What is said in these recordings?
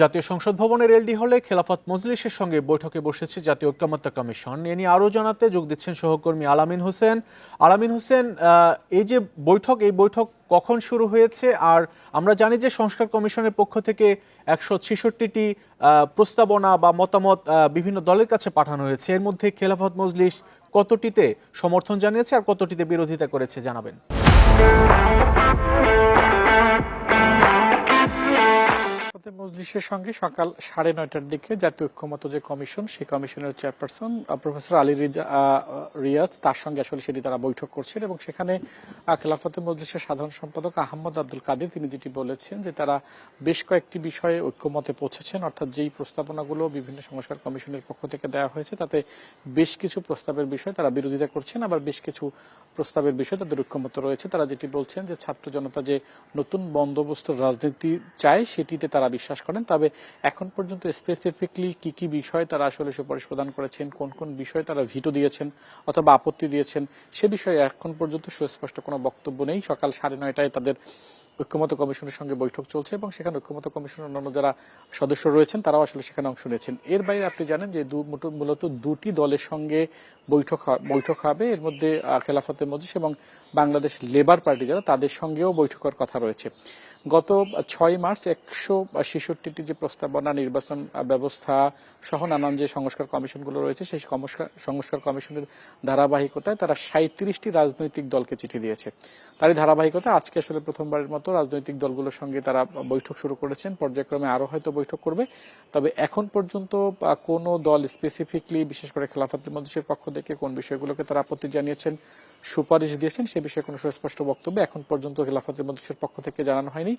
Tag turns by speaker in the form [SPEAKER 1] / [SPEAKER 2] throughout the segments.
[SPEAKER 1] জাতীয় সংসদ ভবনের এলডি হলে খেলাফত মজলিসের সঙ্গে বৈঠকে বসেছে জাতীয় ঐক্যমত্য কমিশন। এ নিয়ে আরও জানাতে যোগ দিচ্ছেন সহকর্মী আলামিন হোসেন। এই যে এই বৈঠক কখন শুরু হয়েছে? আর আমরা জানি যে সংস্কার কমিশনের পক্ষ থেকে 166টি প্রস্তাবনা বা মতামত বিভিন্ন দলের কাছে পাঠানো হয়েছে। এর মধ্যে খেলাফত মজলিস কতটিতে সমর্থন জানিয়েছে আর কতটিতে বিরোধিতা করেছে জানাবেন।
[SPEAKER 2] মজলিসের সঙ্গে সকাল 9:30টার দিকে জাতীয় ঐক্যমত্য যে কমিশন, সেই কমিশনের চেয়ারপারসন প্রফেসর আলী রিয়াজ তার সঙ্গে আসলে সেটি তারা বৈঠক করছেন এবং সেখানে খেলাফতে মজলিসের সাধারণ সম্পাদক আহমদ আব্দুল কাদের তিনি যেটি বলেছেন যে তারা বেশ কয়েকটি বিষয়ে ঐক্যমতে পৌঁছেছেন, অর্থাৎ যেই প্রস্তাবনাগুলো বিভিন্ন সংস্কার কমিশনের পক্ষ থেকে দেওয়া হয়েছে তাতে বেশ কিছু প্রস্তাবের বিষয়ে তারা বিরোধিতা করছেন, আবার বেশ কিছু প্রস্তাবের বিষয়ে তাদের ঐক্যমত রয়েছে। তারা যেটি বলছেন যে ছাত্র জনতা যে নতুন বন্দোবস্তের রাজনীতি চায় সেটিতে তারা বিশ্বাস করেন, তবে এখন পর্যন্ত স্পেসিফিকলি কি কি বিষয়ে তারা আসলে সুপারিশ প্রদান করেছেন, কোন কোন বিষয়ে তারা ভিটো দিয়েছেন অথবা আপত্তি দিয়েছেন সে বিষয়ে এখন পর্যন্ত সুস্পষ্ট কোনো বক্তব্য নেই। সকাল 9:30টায় তাদের ঐক্যমত্য কমিশনের সঙ্গে বৈঠক চলছে এবং সেখানে ঐক্যমত্য কমিশনের অন্যান্য যারা সদস্য রয়েছেন তারাও আসলে সেখানে অংশ নিয়েছেন। এর বাইরে আপনি জানেন যে মূলত দুটি দলের সঙ্গে বৈঠক হবে। এর মধ্যে খেলাফতে মজলিস এবং বাংলাদেশ লেবার পার্টি যারা তাদের সঙ্গেও বৈঠকের কথা রয়েছে। গত 6 মার্চ 166টি যে প্রস্তাবনা, নির্বাচন ব্যবস্থা সহ নানান যে সংস্কার কমিশনগুলো রয়েছে সেই সংস্কার কমিশনের ধারাবাহিকতায় তারা 37টি রাজনৈতিক দলকে চিঠি দিয়েছে। তারই ধারাবাহিকতা আজকে আসলে প্রথমবারের মতো রাজনৈতিক দলগুলোর সঙ্গে তারা বৈঠক শুরু করেছেন। পর্যায়ক্রমে আরো হয়তো বৈঠক করবে, তবে এখন পর্যন্ত কোনো দল স্পেসিফিকলি বিশেষ করে খেলাফত মজলিসের পক্ষ থেকে কোন বিষয়গুলোকে তারা আপত্তি জানিয়েছেন, সুপারিশ দিয়েছেন সে বিষয়ে কোনো সুস্পষ্ট বক্তব্য এখন পর্যন্ত খেলাফত মজলিসের পক্ষ থেকে জানানো হয়নি।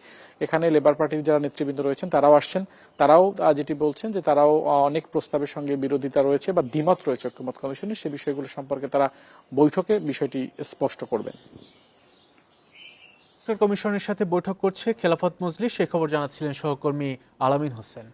[SPEAKER 2] এখানে লেবার পার্টির যারা নেতৃবৃন্দ রয়েছেন তারাও আসছেন, তারাও যেটি বলছেন যে তারাও অনেক প্রস্তাবের সঙ্গে বিরোধিতা রয়েছে বা দ্বিমত রয়েছে ঐক্যমত্য কমিশনের, সে বিষয়গুলো সম্পর্কে তারা বৈঠকে বিষয়টি স্পষ্ট করবেন।
[SPEAKER 1] কমিশনের সাথে বৈঠক করছে খেলাফত মজলিস, সেই খবর জানাচ্ছিলেন সহকর্মী আলামিন হোসেন।